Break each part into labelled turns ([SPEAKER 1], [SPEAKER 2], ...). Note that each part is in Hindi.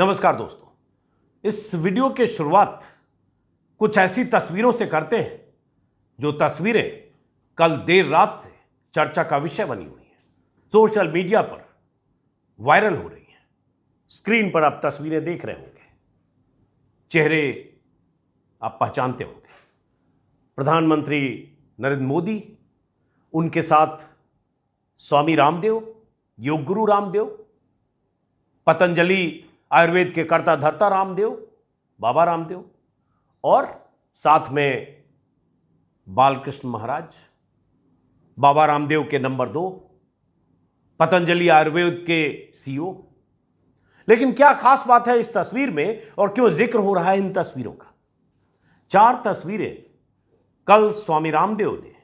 [SPEAKER 1] नमस्कार दोस्तों, इस वीडियो के शुरुआत कुछ ऐसी तस्वीरों से करते हैं जो तस्वीरें कल देर रात से चर्चा का विषय बनी हुई हैं, सोशल मीडिया पर वायरल हो रही हैं। स्क्रीन पर आप तस्वीरें देख रहे होंगे, चेहरे आप पहचानते होंगे। प्रधानमंत्री नरेंद्र मोदी, उनके साथ स्वामी रामदेव, योग गुरु रामदेव, पतंजलि आयुर्वेद के कर्ता धर्ता रामदेव, बाबा रामदेव, और साथ में बालकृष्ण महाराज, बाबा रामदेव के नंबर 2, पतंजलि आयुर्वेद के सीईओ। लेकिन क्या खास बात है इस तस्वीर में और क्यों जिक्र हो रहा है इन तस्वीरों का? 4 तस्वीरें कल स्वामी रामदेव ने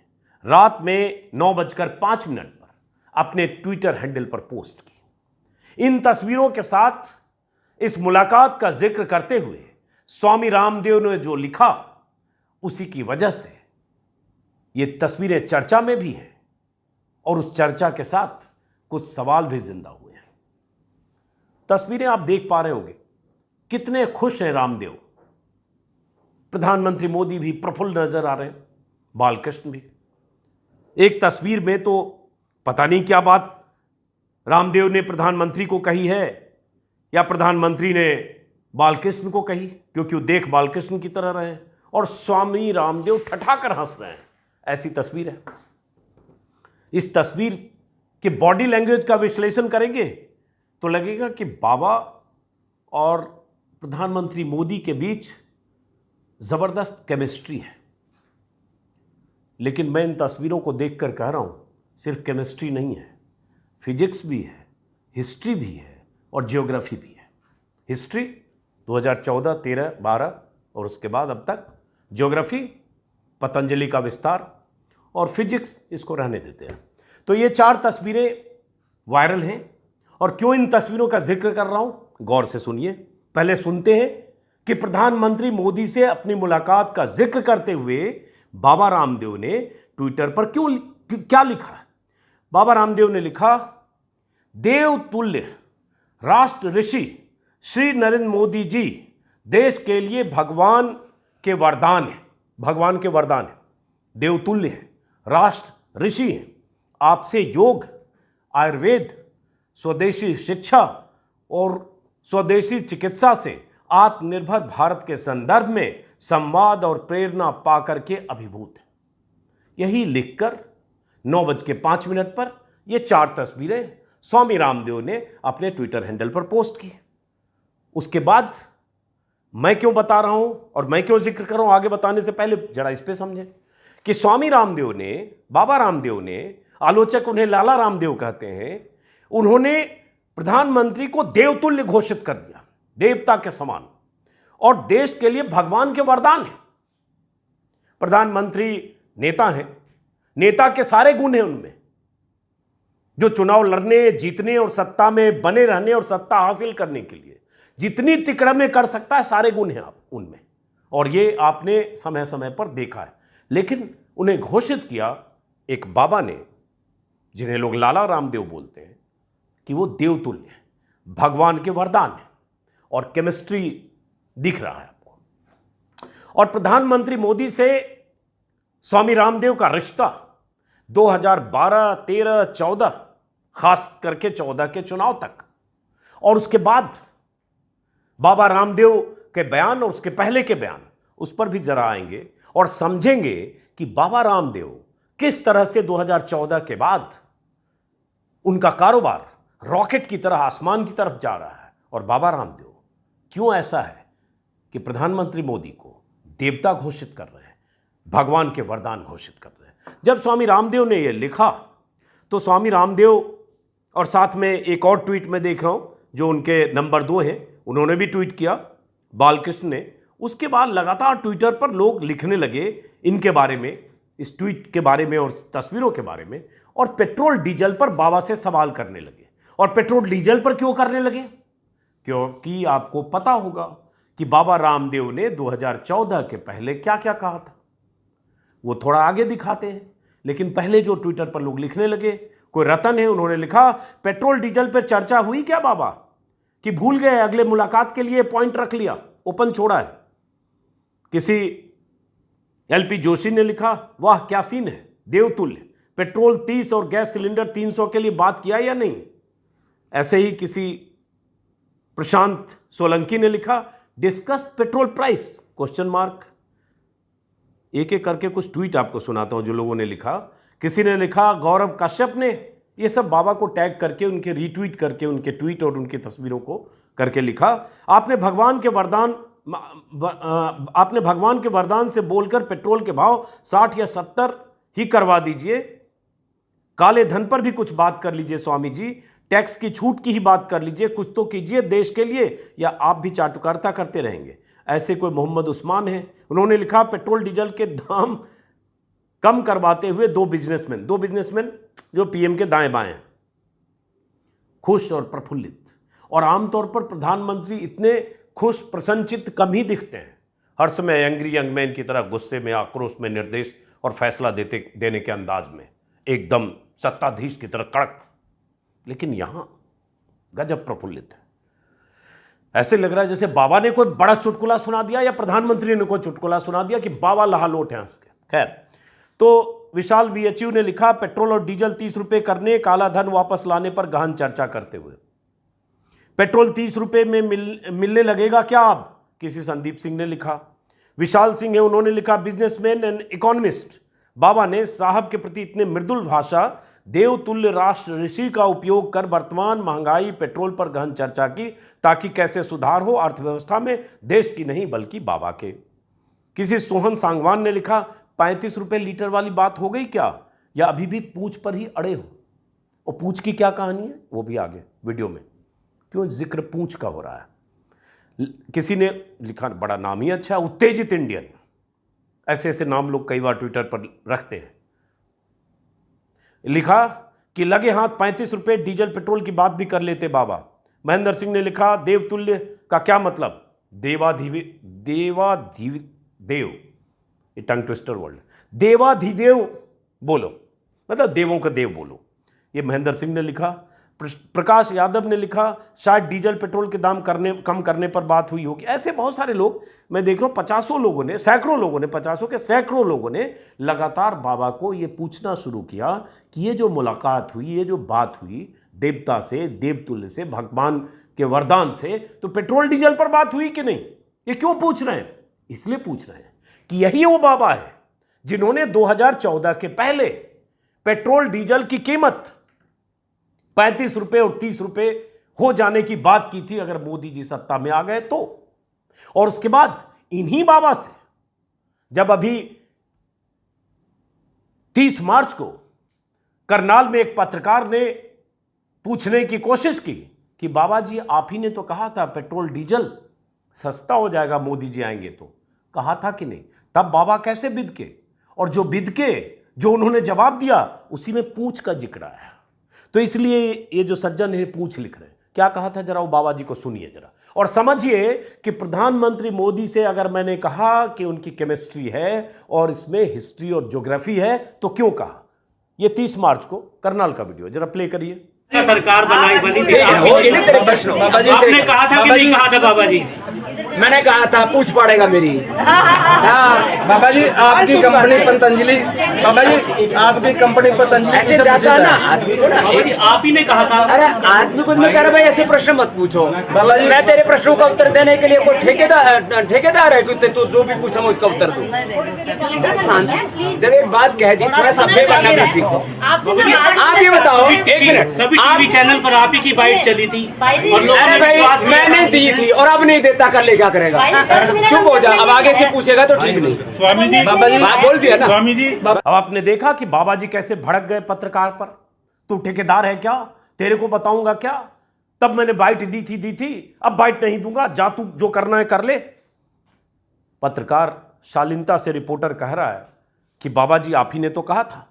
[SPEAKER 1] रात में 9:05 पर अपने ट्विटर हैंडल पर पोस्ट की। इन तस्वीरों के साथ इस मुलाकात का जिक्र करते हुए स्वामी रामदेव ने जो लिखा, उसी की वजह से ये तस्वीरें चर्चा में भी हैं और उस चर्चा के साथ कुछ सवाल भी जिंदा हुए हैं। तस्वीरें आप देख पा रहे होंगे, कितने खुश हैं रामदेव। प्रधानमंत्री मोदी भी प्रफुल्ल नजर आ रहे हैं, बालकृष्ण भी। एक तस्वीर में तो पता नहीं क्या बात रामदेव ने प्रधानमंत्री को कही है या प्रधानमंत्री ने बालकृष्ण को कही, क्योंकि वो देख बालकृष्ण की तरह रहे हैं और स्वामी रामदेव ठठाकर हंस रहे हैं। ऐसी तस्वीर है। इस तस्वीर के बॉडी लैंग्वेज का विश्लेषण करेंगे तो लगेगा कि बाबा और प्रधानमंत्री मोदी के बीच जबरदस्त केमिस्ट्री है। लेकिन मैं इन तस्वीरों को देखकर कह रहा हूं, सिर्फ केमिस्ट्री नहीं है, फिजिक्स भी है, हिस्ट्री भी है और जियोग्राफी भी है। हिस्ट्री 2014, 13, 12 और उसके बाद अब तक, जियोग्राफी पतंजलि का विस्तार, और फिजिक्स इसको रहने देते हैं। तो ये 4 तस्वीरें वायरल हैं। और क्यों इन तस्वीरों का जिक्र कर रहा हूं, गौर से सुनिए। पहले सुनते हैं कि प्रधानमंत्री मोदी से अपनी मुलाकात का जिक्र करते हुए बाबा रामदेव ने ट्विटर पर क्या लिखा। बाबा रामदेव ने लिखा, देव तुल्य राष्ट्र ऋषि श्री नरेंद्र मोदी जी देश के लिए भगवान के वरदान है। भगवान के वरदान है, देवतुल्य है, राष्ट्र ऋषि हैं। आपसे योग, आयुर्वेद, स्वदेशी शिक्षा और स्वदेशी चिकित्सा से आत्मनिर्भर भारत के संदर्भ में संवाद और प्रेरणा पाकर के अभिभूत है। यही लिखकर 9:05 पर ये 4 तस्वीरें स्वामी रामदेव ने अपने ट्विटर हैंडल पर पोस्ट की। उसके बाद मैं क्यों बता रहा हूं और मैं क्यों जिक्र कर रहा हूं, आगे बताने से पहले जरा इस पे समझें कि स्वामी रामदेव ने, बाबा रामदेव ने, आलोचक उन्हें लाला रामदेव कहते हैं, उन्होंने प्रधानमंत्री को देवतुल्य घोषित कर दिया, देवता के समान, और देश के लिए भगवान के वरदान है। प्रधानमंत्री नेता हैं, नेता के सारे गुण हैं उनमें, जो चुनाव लड़ने, जीतने और सत्ता में बने रहने और सत्ता हासिल करने के लिए जितनी तिकड़ में कर सकता है, सारे गुण हैं आप उनमें, और ये आपने समय समय पर देखा है। लेकिन उन्हें घोषित किया एक बाबा ने, जिन्हें लोग लाला रामदेव बोलते हैं, कि वो देवतुल्य है, भगवान के वरदान है, और केमिस्ट्री दिख रहा है आपको। और प्रधानमंत्री मोदी से स्वामी रामदेव का रिश्ता 2012, 13, 14, खास करके 14 के चुनाव तक, और उसके बाद बाबा रामदेव के बयान और उसके पहले के बयान, उस पर भी जरा आएंगे और समझेंगे कि बाबा रामदेव किस तरह से 2014 के बाद उनका कारोबार रॉकेट की तरह आसमान की तरफ जा रहा है, और बाबा रामदेव क्यों ऐसा है कि प्रधानमंत्री मोदी को देवता घोषित कर रहे हैं, भगवान के वरदान घोषित कर रहे हैं। जब स्वामी रामदेव ने यह लिखा तो स्वामी रामदेव, और साथ में एक और ट्वीट में देख रहा हूं जो उनके नंबर 2 है, उन्होंने भी ट्वीट किया, बालकृष्ण ने। उसके बाद लगातार ट्विटर पर लोग लिखने लगे इनके बारे में, इस ट्वीट के बारे में और तस्वीरों के बारे में, और पेट्रोल डीजल पर बाबा से सवाल करने लगे। और पेट्रोल डीजल पर क्यों करने लगे? क्योंकि आपको पता होगा कि बाबा रामदेव ने 2014 के पहले क्या क्या कहा था। वो थोड़ा आगे दिखाते हैं, लेकिन पहले जो ट्विटर पर लोग लिखने लगे, कोई रतन है, उन्होंने लिखा, पेट्रोल डीजल पर चर्चा हुई क्या बाबा? कि भूल गए, अगले मुलाकात के लिए पॉइंट रख लिया, ओपन छोड़ा है। किसी एलपी जोशी ने लिखा, वाह क्या सीन है, देवतुल्य, पेट्रोल 30 और गैस सिलेंडर 300 के लिए बात किया या नहीं। ऐसे ही किसी प्रशांत सोलंकी ने लिखा, discussed petrol price question mark. एक एक करके कुछ ट्वीट आपको सुनाता हूं जो लोगों ने लिखा। किसी ने लिखा, गौरव कश्यप ने, ये सब बाबा को टैग करके, उनके रीट्वीट करके, उनके ट्वीट और उनकी तस्वीरों को करके लिखा, आपने भगवान के वरदान से बोलकर पेट्रोल के भाव 60 या 70 ही करवा दीजिए। काले धन पर भी कुछ बात कर लीजिए स्वामी जी, टैक्स की छूट की ही बात कर लीजिए, कुछ तो कीजिए देश के लिए, या आप भी चाटुकारिता करते रहेंगे। ऐसे कोई मोहम्मद उस्मान है, उन्होंने लिखा, पेट्रोल डीजल के दाम कम करवाते हुए दो बिजनेसमैन जो पीएम के दाएं बाएं हैं, खुश और प्रफुल्लित। और आमतौर पर प्रधानमंत्री इतने खुश प्रसन्नचित्त कम ही दिखते हैं, हर समय एंग्री यंग मैन की तरह गुस्से में, आक्रोश में, निर्देश और फैसला देने के अंदाज में, एकदम सत्ताधीश की तरह कड़क। लेकिन यहां गजब प्रफुल्लित है, ऐसे लग रहा है जैसे बाबा ने कोई बड़ा चुटकुला सुना दिया या प्रधानमंत्री ने कोई चुटकुला सुना दिया कि बाबा लहालोट हैं हंस के। खैर, तो विशाल वीएचयू ने लिखा, पेट्रोल और डीजल 30 रुपए करने, काला धन वापस लाने पर गहन चर्चा करते हुए, पेट्रोल 30 रुपए में मिलने लगेगा क्या अब, किसी संदीप सिंह ने लिखा। विशाल सिंह है, उन्होंने लिखा, बिजनेसमैन एंड इकोनॉमिस्ट, बाबा ने साहब के प्रति इतने मृदुल भाषा, देवतुल्य राष्ट्र ऋषि का उपयोग कर वर्तमान महंगाई, पेट्रोल पर गहन चर्चा की, ताकि कैसे सुधार हो अर्थव्यवस्था में, देश की नहीं बल्कि बाबा के। किसी सोहन सांगवान ने लिखा, 35 रुपए लीटर वाली बात हो गई क्या, या अभी भी पूछ पर ही अड़े हो। और पूछ की क्या कहानी है वो भी आगे वीडियो में, क्यों जिक्र पूछ का हो रहा है। किसी ने लिखा, बड़ा नाम ही अच्छा, उत्तेजित इंडियन, ऐसे ऐसे नाम लोग कई बार ट्विटर पर रखते हैं। लिखा कि लगे हाथ 35 रुपए डीजल पेट्रोल की बात भी कर लेते बाबा। महेंद्र सिंह ने लिखा, देवतुल्य का क्या मतलब, देव, ये टंग ट्विस्टर वर्ड, देवाधिदेव बोलो, मतलब देवों का देव बोलो, ये महेंद्र सिंह ने लिखा। प्रकाश यादव ने लिखा, शायद डीजल पेट्रोल के दाम कम करने पर बात हुई होगी। ऐसे बहुत सारे लोग मैं देख रहा हूँ, सैकड़ों लोगों ने लगातार बाबा को ये पूछना शुरू किया कि ये जो मुलाकात हुई, ये जो बात हुई देवता से, देवतुल्य से, भगवान के वरदान से, तो पेट्रोल डीजल पर बात हुई कि नहीं। ये क्यों पूछ रहे हैं, इसलिए पूछ रहे हैं कि यही वो बाबा है जिन्होंने 2014 के पहले पेट्रोल डीजल की कीमत 35 रुपए और 30 रुपए हो जाने की बात की थी अगर मोदी जी सत्ता में आ गए तो। और उसके बाद इन्हीं बाबा से जब अभी 30 मार्च को करनाल में एक पत्रकार ने पूछने की कोशिश की कि बाबा जी आप ही ने तो कहा था पेट्रोल डीजल सस्ता हो जाएगा मोदी जी आएंगे तो, कहा था कि नहीं। तब बाबा कैसे बिदके, और जो बिदके जो उन्होंने जवाब दिया उसी में पूछ का जिक्र आया। तो इसलिए ये जो सज्जन है पूछ लिख रहे हैं, क्या कहा था जरा वो बाबा जी को सुनिए जरा, और समझिए कि प्रधानमंत्री मोदी से अगर मैंने कहा कि उनकी केमिस्ट्री है और इसमें हिस्ट्री और ज्योग्राफी है तो क्यों कहा। ये 30 मार्च को करनाल का वीडियो जरा प्ले करिए।
[SPEAKER 2] सरकार बनी थी, आपने कहा था कि नहीं कहा था बाबा जी।
[SPEAKER 3] मैंने कहा था पूछ पड़ेगा मेरी। हाँ बाबा जी, आपकी कंपनी पतंजलि, बाबा जी आपकी कंपनी पतंजलि ऐसे जाता है ना आदमी को ना,
[SPEAKER 2] आप ही ने कहा था।
[SPEAKER 3] अरे आदमी को मैं कह रहा भाई ऐसे प्रश्न मत पूछो बाबा जी, मैं तेरे प्रश्नों का उत्तर देने के लिए कोई ठेकेदार है कि तू जो भी पूछा मैं उसका उत्तर दूं। जब एक बात कह दी थोड़ा सभ्य बनना भी सीखो। आप ये बताओ, एक मिनट,
[SPEAKER 2] सभी टीवी चैनल पर आप ही की बाइट चली थी और लोग,
[SPEAKER 3] अरे भाई मैंने दी थी और अब नहीं देता, कर ले क्या करेगा, चुप हो जा, अब आगे से पूछेगा तो ठीक नहीं।
[SPEAKER 2] स्वामी जी
[SPEAKER 3] बाबा जी बोल दिया ना
[SPEAKER 2] स्वामी जी।
[SPEAKER 1] अब आपने देखा कि बाबा जी कैसे भड़क गए पत्रकार पर, तू ठेकेदार है क्या, तेरे को बताऊंगा क्या, तब मैंने बाइट दी थी, अब बाइट नहीं दूंगा, जा तू जो करना है कर ले। पत्रकार शालीनता से रिपोर्टर कह रहा है कि बाबा जी आप ही ने तो कहा था,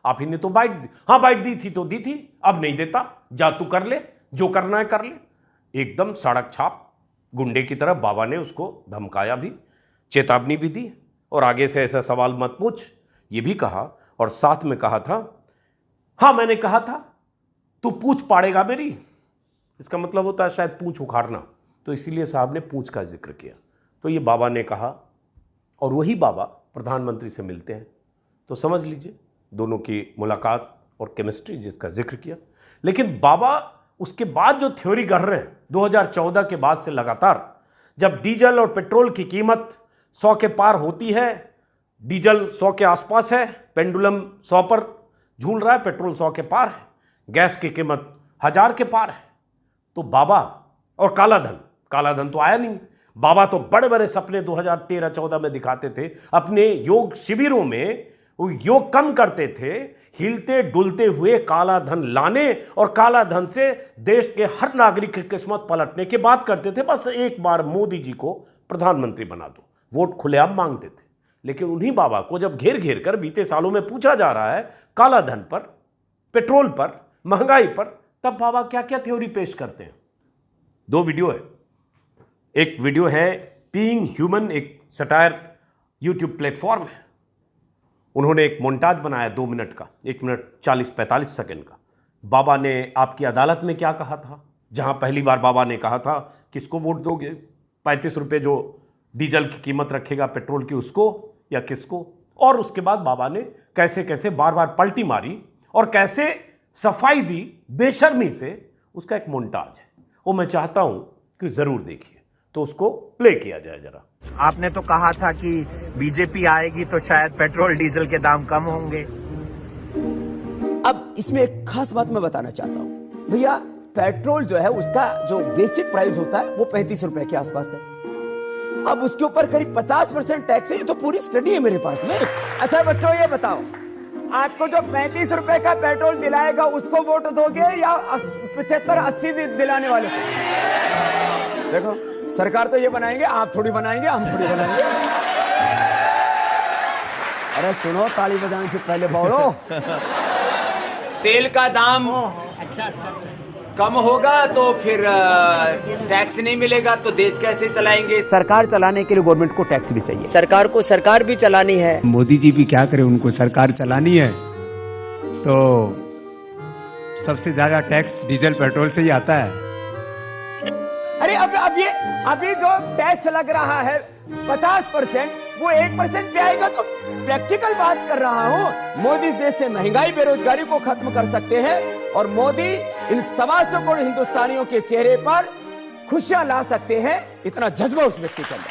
[SPEAKER 1] आप ही ने तो बाइट दी, हाँ बाइट दी थी तो दी थी, अब नहीं देता, जा तू कर ले, जो करना है कर ले। एकदम सड़क छाप गुंडे की तरह बाबा ने उसको धमकाया भी, चेतावनी भी दी, और आगे से ऐसा सवाल मत पूछ ये भी कहा, और साथ में कहा था हाँ मैंने कहा था तू पूछ पाड़ेगा मेरी। इसका मतलब होता है शायद पूंछ उखाड़ना, तो इसीलिए साहब ने पूंछ का जिक्र किया। तो ये बाबा ने कहा, और वही बाबा प्रधानमंत्री से मिलते हैं, तो समझ लीजिए दोनों की मुलाकात और केमिस्ट्री जिसका जिक्र किया। लेकिन बाबा उसके बाद जो थ्योरी कर रहे हैं 2014 के बाद से लगातार, जब डीजल और पेट्रोल की कीमत 100 के पार होती है, डीजल 100 के आसपास है, पेंडुलम 100 पर झूल रहा है, पेट्रोल 100 के पार है, गैस की कीमत 1000 के पार है, तो बाबा और काला धन तो आया नहीं। बाबा तो बड़े बड़े सपने 2013-14 में दिखाते थे, अपने योग शिविरों में वो योग कम करते थे, हिलते डुलते हुए काला धन लाने और काला धन से देश के हर नागरिक की किस्मत पलटने की बात करते थे। बस एक बार मोदी जी को प्रधानमंत्री बना दो, वोट खुलेआम मांगते थे। लेकिन उन्हीं बाबा को जब घेर घेर कर बीते सालों में पूछा जा रहा है काला धन पर, पेट्रोल पर, महंगाई पर, तब बाबा क्या क्या थ्योरी पेश करते हैं। 2 वीडियो है। एक वीडियो है बीइंग ह्यूमन, एक सटायर यूट्यूब प्लेटफॉर्म है, उन्होंने एक मोन्टाज बनाया 2 मिनट का, 1 मिनट 40-45 सेकंड का। बाबा ने आपकी अदालत में क्या कहा था, जहां पहली बार बाबा ने कहा था किसको वोट दोगे, 35 रुपये जो डीजल की कीमत रखेगा पेट्रोल की उसको या किसको, और उसके बाद बाबा ने कैसे कैसे बार बार पलटी मारी और कैसे सफाई दी बेशर्मी से, उसका एक मोन्टाज है। वो मैं चाहता हूं कि जरूर देखिए, तो उसको प्ले किया जाए जरा।
[SPEAKER 4] आपने तो कहा था कि बीजेपी आएगी तो शायद पेट्रोल डीजल के दाम कम होंगे।
[SPEAKER 5] अब इसमें एक खास बात मैं बताना चाहता हूँ भैया, पेट्रोल जो है उसका जो बेसिक प्राइस होता है वो 35 रुपए के आसपास है। अब उसके ऊपर करीब 50% टैक्स है। ये तो पूरी स्टडी है मेरे पास में। अच्छा बच्चों ये बताओ, आपको जो 35 रुपए का पेट्रोल दिलाएगा उसको वोट दोगे या 75-80 दिलाने वाले को? देखो सरकार तो ये बनाएंगे, आप थोड़ी बनाएंगे, हम थोड़ी बनाएंगे। अरे सुनो, ताली बजाने से पहले बोलो।
[SPEAKER 3] तेल का दाम कम होगा तो फिर टैक्स नहीं मिलेगा तो देश कैसे चलाएंगे?
[SPEAKER 6] सरकार चलाने के लिए गवर्नमेंट को टैक्स भी चाहिए।
[SPEAKER 5] सरकार को सरकार भी चलानी है।
[SPEAKER 6] मोदी जी भी क्या करें, उनको सरकार चलानी है तो सबसे ज्यादा टैक्स डीजल पेट्रोल से ही आता है।
[SPEAKER 5] अरे अब ये अभी जो टैक्स लग रहा है 50%, वो 1% पे आएगा। तो प्रैक्टिकल बात कर रहा हूँ। मोदी इस देश से महंगाई बेरोजगारी को खत्म कर सकते हैं और मोदी इन 125 करोड़ हिंदुस्तानियों के चेहरे पर खुशियां ला सकते हैं। इतना जज्बा उस व्यक्ति के अंदर।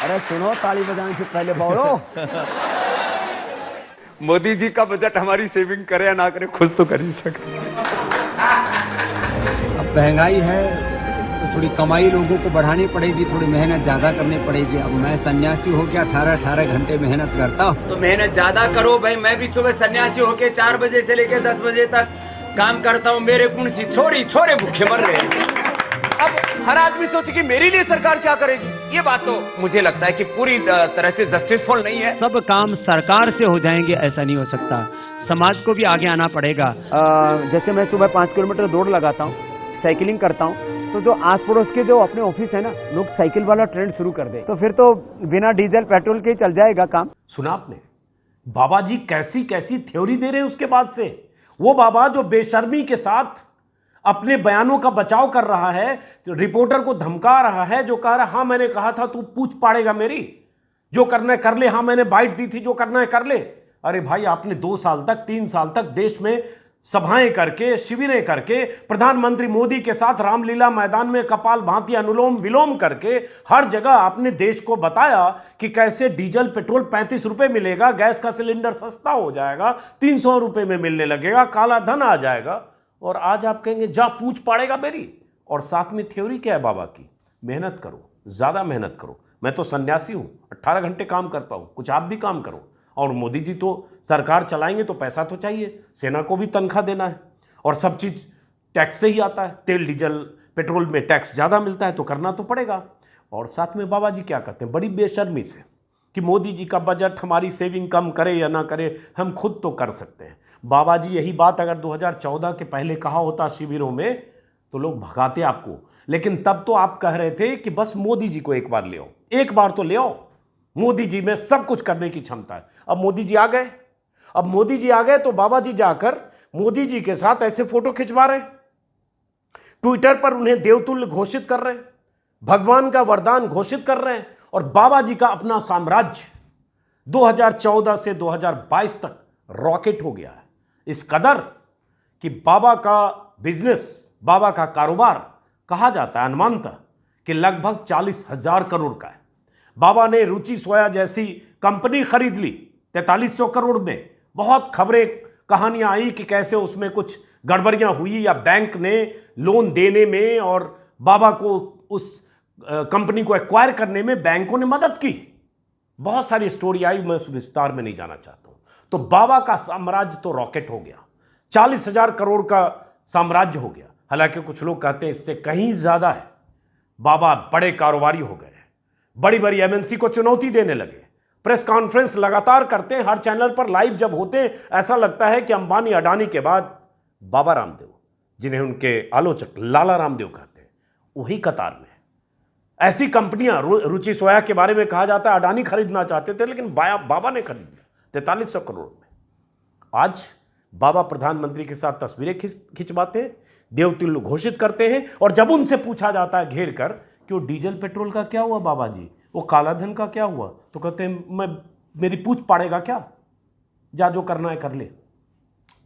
[SPEAKER 5] अरे सुनो, ताली बजाने से पहले बोलो।
[SPEAKER 6] मोदी जी का बजट हमारी सेविंग करे या ना करे, खुद तो कर ही सकते।
[SPEAKER 7] अब महंगाई है तो थोड़ी कमाई लोगों को बढ़ानी पड़ेगी, थोड़ी मेहनत ज्यादा करनी पड़ेगी। अब मैं सन्यासी हो के 18 घंटे मेहनत करता हूँ।
[SPEAKER 3] तो मेहनत ज्यादा करो भाई। मैं भी सुबह सन्यासी होके 4 बजे से लेकर 10 बजे तक काम करता हूँ। मेरे कुंसी छोरे भूखे मर रहे हैं।
[SPEAKER 8] अब हर आदमी सोचे कि मेरे लिए सरकार क्या करेगी। ये बात तो मुझे लगता है कि पूरी तरह से जस्टिसफुल नहीं है।
[SPEAKER 6] सब काम सरकार से हो जाएंगे ऐसा नहीं हो सकता, समाज को भी आगे आना पड़ेगा। जैसे मैं सुबह 5 किलोमीटर दौड़ लगाता हूँ, साइकिलिंग करता हूँ, तो जो आस पड़ोस के जो अपने ऑफिस है ना, लोग साइकिल वाला ट्रेंड शुरू कर दे, तो फिर तो बिना डीजल पेट्रोल के चल जाएगा काम।
[SPEAKER 1] सुना आपने बाबा जी कैसी कैसी थ्योरी दे रहे हैं। उसके बाद से वो बाबा जो बेशर्मी के साथ अपने बयानों का बचाव कर रहा है, जो रिपोर्टर को धमका रहा है, जो कह रहा है हाँ मैंने कहा था तू पूछ पाड़ेगा मेरी, जो करना है कर ले, हाँ मैंने बाइट दी थी, जो करना है कर ले। अरे भाई, आपने 2 साल तक 3 साल तक देश में सभाएं करके, शिविरें करके, प्रधानमंत्री मोदी के साथ रामलीला मैदान में कपाल भांति अनुलोम विलोम करके हर जगह आपने देश को बताया कि कैसे डीजल पेट्रोल 35 रुपए मिलेगा, गैस का सिलेंडर सस्ता हो जाएगा, 300 रुपए में मिलने लगेगा, काला धन आ जाएगा। और आज आप कहेंगे जा पूछ पाड़ेगा मेरी। और साथ में थ्योरी क्या है बाबा की? मेहनत करो, ज्यादा मेहनत करो। मैं तो सन्यासी हूं, 18 घंटे काम करता हूं, कुछ आप भी काम करो। और मोदी जी तो सरकार चलाएंगे तो पैसा तो चाहिए, सेना को भी तनख्वाह देना है और सब चीज़ टैक्स से ही आता है। तेल डीजल पेट्रोल में टैक्स ज़्यादा मिलता है तो करना तो पड़ेगा। और साथ में बाबा जी क्या कहते हैं बड़ी बेशर्मी से कि मोदी जी का बजट हमारी सेविंग कम करे या ना करे, हम खुद तो कर सकते हैं। बाबा जी यही बात अगर 2014 के पहले कहा होता शिविरों में तो लोग भगाते आपको। लेकिन तब तो आप कह रहे थे कि बस मोदी जी को एक बार ले आओ, एक बार तो ले आओ, मोदी जी में सब कुछ करने की क्षमता है। अब मोदी जी आ गए। अब मोदी जी आ गए तो बाबा जी जाकर मोदी जी के साथ ऐसे फोटो खिंचवा रहे हैं। ट्विटर पर उन्हें देवतुल्य घोषित कर रहे हैं, भगवान का वरदान घोषित कर रहे हैं, और बाबा जी का अपना साम्राज्य 2014 से 2022 तक रॉकेट हो गया है। इस कदर कि बाबा का बिजनेस, बाबा का कारोबार कहा जाता है अनुमानतः कि लगभग 40,000 करोड़ का है। बाबा ने रुचि सोया जैसी कंपनी खरीद ली 4300 करोड़ में। बहुत खबरें कहानियां आई कि कैसे उसमें कुछ गड़बड़ियां हुई या बैंक ने लोन देने में और बाबा को उस कंपनी को एक्वायर करने में बैंकों ने मदद की। बहुत सारी स्टोरी आई, मैं उस विस्तार में नहीं जाना चाहता हूं। तो बाबा का साम्राज्य तो रॉकेट हो गया, 40,000 करोड़ का साम्राज्य हो गया। हालांकि कुछ लोग कहते हैं इससे कहीं ज्यादा है। बाबा बड़े कारोबारी हो गए, बड़ी बड़ी एमएनसी को चुनौती देने लगे, प्रेस कॉन्फ्रेंस लगातार करते हैं, हर चैनल पर लाइव जब होते हैं ऐसा लगता है कि अंबानी अडानी के बाद बाबा रामदेव, जिन्हें उनके आलोचक लाला रामदेव कहते हैं, वही कतार में। ऐसी कंपनियां, रुचि सोया के बारे में कहा जाता है अडानी खरीदना चाहते थे, लेकिन बाबा ने खरीद लिया 4300 करोड़ में। आज बाबा प्रधानमंत्री के साथ तस्वीरें खिंचवाते हैं, देवतुल्य घोषित करते हैं, और जब उनसे पूछा जाता है घेर कर कि वो डीजल पेट्रोल का क्या हुआ बाबा जी, वो काला धन का क्या हुआ, तो कहते हैं मेरी पूछ पाड़ेगा क्या, जा जो करना है कर ले।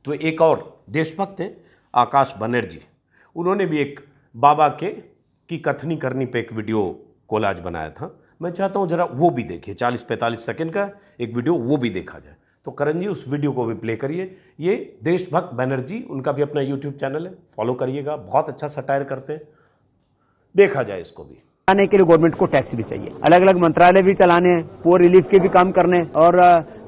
[SPEAKER 1] तो एक और देशभक्त हैं आकाश बनर्जी, उन्होंने भी एक बाबा की कथनी करनी पे एक वीडियो कोलाज बनाया था। मैं चाहता हूं जरा वो भी देखिए, 40-45 सेकंड का एक वीडियो, वो भी देखा जाए। तो करण जी उस वीडियो को भी प्ले करिए। ये देशभक्त बनर्जी, उनका भी अपना यूट्यूब चैनल है, फॉलो करिएगा, बहुत अच्छा सटायर करते हैं। देखा जाए इसको भी।
[SPEAKER 6] आने के लिए गवर्नमेंट को टैक्स भी चाहिए, अलग अलग मंत्रालय भी चलाने हैं, पुअर रिलीफ के भी काम करने और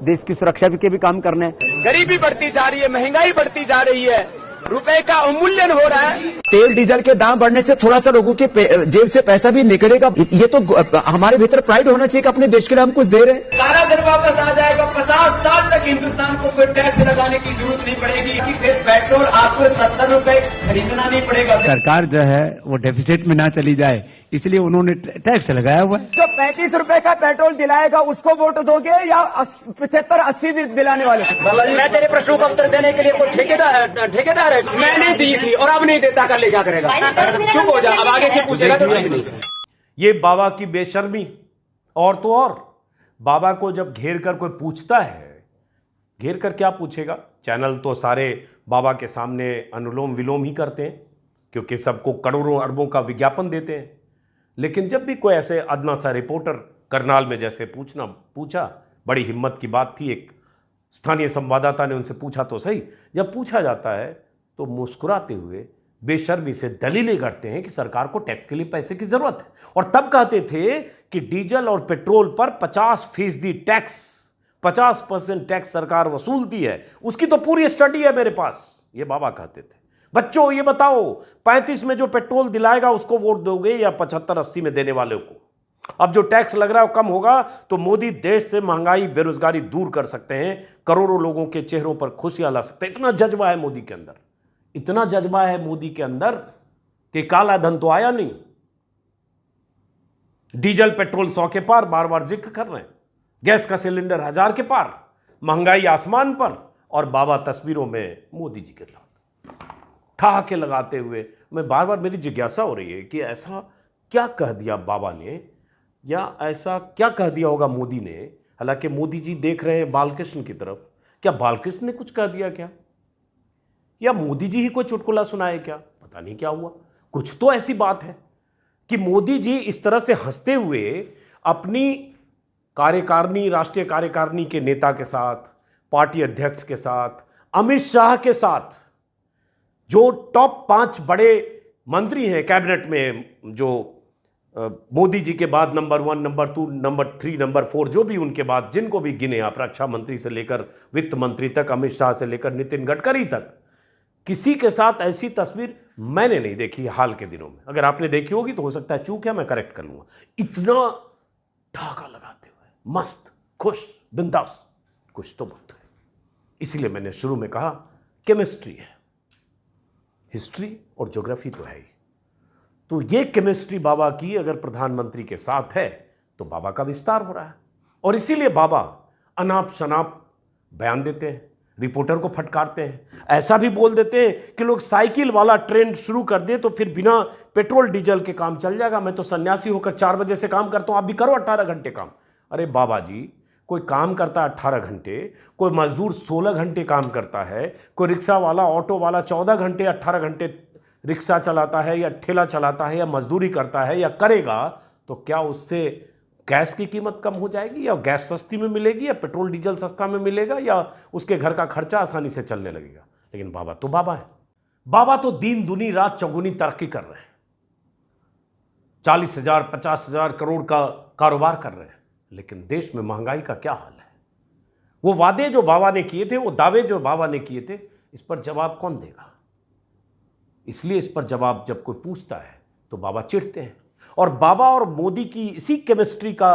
[SPEAKER 6] देश की सुरक्षा के भी काम करने।
[SPEAKER 5] गरीबी बढ़ती जा रही है, महंगाई बढ़ती जा रही है, रुपए का अवमूल्यन हो रहा है। तेल डीजल के दाम बढ़ने से थोड़ा सा लोगों के जेब से पैसा भी निकलेगा। ये तो हमारे भीतर प्राइड होना चाहिए कि अपने देश के लिए हम कुछ दे रहे हैं।
[SPEAKER 3] सारा धन वापस आ जाएगा। 50 साल तक हिंदुस्तान को कोई टैक्स लगाने की जरूरत नहीं पड़ेगी कि फिर पेट्रोल आपको 70 रुपए खरीदना नहीं पड़ेगा।
[SPEAKER 6] सरकार जो है वो डेफिसिट में ना चली जाए, इसलिए उन्होंने टैक्स लगाया हुआ है।
[SPEAKER 5] जो 35 रुपए का पेट्रोल दिलाएगा उसको वोट दोगे या 75-80 दिलाने वाले?
[SPEAKER 3] मैं तेरे प्रश्नों का उत्तर देने के लिए कोई ठेकेदार है? मैंने दी थी और अब नहीं देता, कर ले क्या करेगा? चुप हो जा, अब आगे से पूछेगा तो ठीक नहीं।
[SPEAKER 1] ये बाबा की बेशर्मी। और तो और बाबा को जब घेर कर कोई पूछता है, घेर कर क्या पूछेगा? चैनल तो सारे बाबा के सामने अनुलोम विलोम ही करते हैं, क्योंकि सबको करोड़ों अरबों का विज्ञापन देते हैं। लेकिन जब भी कोई ऐसे अदना सा रिपोर्टर करनाल में जैसे पूछा, बड़ी हिम्मत की बात थी, एक स्थानीय संवाददाता ने उनसे पूछा तो सही, जब पूछा जाता है तो मुस्कुराते हुए बेशर्मी से दलीलें करते हैं कि सरकार को टैक्स के लिए पैसे की जरूरत है। और तब कहते थे कि डीजल और पेट्रोल पर 50% टैक्स, 50% टैक्स सरकार वसूलती है, उसकी तो पूरी स्टडी है मेरे पास, ये बाबा कहते थे। बच्चों ये बताओ, 35 में जो पेट्रोल दिलाएगा उसको वोट दोगे या 75-80 में देने वाले को? अब जो टैक्स लग रहा है वो कम होगा तो मोदी देश से महंगाई बेरोजगारी दूर कर सकते हैं, करोड़ों लोगों के चेहरों पर खुशियां ला सकते हैं। इतना जज्बा है मोदी के अंदर, इतना जज्बा है मोदी के अंदर कि काला धन तो आया नहीं। डीजल पेट्रोल 100 के पार, बार बार जिक्र कर रहे हैं, गैस का सिलेंडर 1000 के पार, महंगाई आसमान पर, और बाबा तस्वीरों में मोदी जी के साथ ठहाके लगाते हुए। मैं बार बार, मेरी जिज्ञासा हो रही है कि ऐसा क्या कह दिया बाबा ने, या ऐसा क्या कह दिया होगा मोदी ने। हालांकि मोदी जी देख रहे हैं बालकृष्ण की तरफ, क्या बालकृष्ण ने कुछ कह दिया क्या, या मोदी जी ही कोई चुटकुला सुनाए क्या? पता नहीं क्या हुआ। कुछ तो ऐसी बात है कि मोदी जी इस तरह से हंसते हुए अपनी कार्यकारिणी, राष्ट्रीय कार्यकारिणी के नेता के साथ, पार्टी अध्यक्ष के साथ, अमित शाह के साथ, जो टॉप 5 बड़े मंत्री हैं कैबिनेट में, जो मोदी जी के बाद नंबर 1, नंबर 2, नंबर 3, नंबर 4, जो भी उनके बाद जिनको भी गिने आप, रक्षा मंत्री से लेकर वित्त मंत्री तक, अमित शाह से लेकर नितिन गडकरी तक, किसी के साथ ऐसी तस्वीर मैंने नहीं देखी हाल के दिनों में। अगर आपने देखी होगी तो हो सकता है चूक है, मैं करेक्ट कर लूंगा। इतना ढाका लगाते हुए मस्त, खुश, बिंदास, कुछ तो बात है। इसलिए मैंने शुरू में कहा केमिस्ट्री है, हिस्ट्री और ज्योग्राफी तो है ही। तो ये केमिस्ट्री बाबा की अगर प्रधानमंत्री के साथ है तो बाबा का विस्तार हो रहा है। और इसीलिए बाबा अनाप शनाप बयान देते हैं, रिपोर्टर को फटकारते हैं। ऐसा भी बोल देते हैं कि लोग साइकिल वाला ट्रेंड शुरू कर दे तो फिर बिना पेट्रोल डीजल के काम चल जाएगा। मैं तो सन्यासी होकर 4 बजे से काम करता हूं, आप भी करो 18 घंटे काम। अरे बाबा जी, कोई काम करता है 18 घंटे, कोई मजदूर 16 घंटे काम करता है, कोई रिक्शा वाला, ऑटो वाला 14 घंटे 18 घंटे रिक्शा चलाता है या ठेला चलाता है या मजदूरी करता है या करेगा, तो क्या उससे गैस की कीमत कम हो जाएगी, या गैस सस्ती में मिलेगी, या पेट्रोल डीजल सस्ता में मिलेगा, या उसके घर का खर्चा आसानी से चलने लगेगा? लेकिन बाबा तो बाबा है। बाबा तो दिन दुनी रात चौगुनी तरक्की कर रहे हैं, 40,000 50,000 करोड़ का कारोबार कर रहे हैं। लेकिन देश में महंगाई का क्या हाल है? वो वादे जो बाबा ने किए थे, वो दावे जो बाबा ने किए थे, इस पर जवाब कौन देगा? इसलिए इस पर जवाब जब कोई पूछता है तो बाबा चिढ़ते हैं। और बाबा और मोदी की इसी केमिस्ट्री का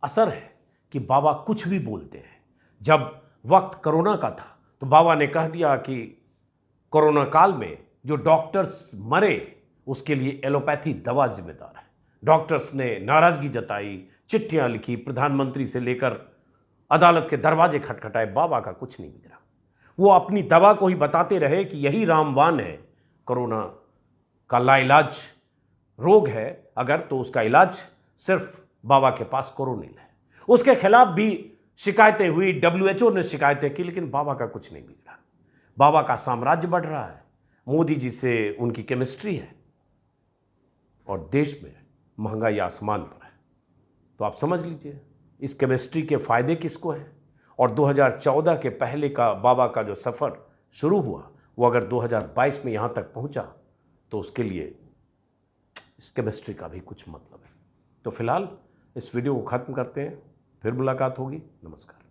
[SPEAKER 1] असर है कि बाबा कुछ भी बोलते हैं। जब वक्त कोरोना का था तो बाबा ने कह दिया कि कोरोना काल में जो डॉक्टर्स मरे उसके लिए एलोपैथी दवा जिम्मेदार है। डॉक्टर्स ने नाराजगी जताई, चिट्ठियां लिखी, प्रधानमंत्री से लेकर अदालत के दरवाजे खटखटाए, बाबा का कुछ नहीं बिगड़ा। वो अपनी दवा को ही बताते रहे कि यही रामबाण है, कोरोना का लाइलाज रोग है अगर, तो उसका इलाज सिर्फ बाबा के पास कोरोनिल है। उसके खिलाफ भी शिकायतें हुई, WHO ने शिकायतें की, लेकिन बाबा का कुछ नहीं बिगड़ा। बाबा का साम्राज्य बढ़ रहा है, मोदी जी से उनकी केमिस्ट्री है, और देश में महंगाई आसमान पर है। तो आप समझ लीजिए इस केमिस्ट्री के फायदे किसको हैं। और 2014 के पहले का बाबा का जो सफ़र शुरू हुआ वो अगर 2022 में यहाँ तक पहुँचा तो उसके लिए इस केमिस्ट्री का भी कुछ मतलब है। तो फिलहाल इस वीडियो को ख़त्म करते हैं, फिर मुलाकात होगी। नमस्कार।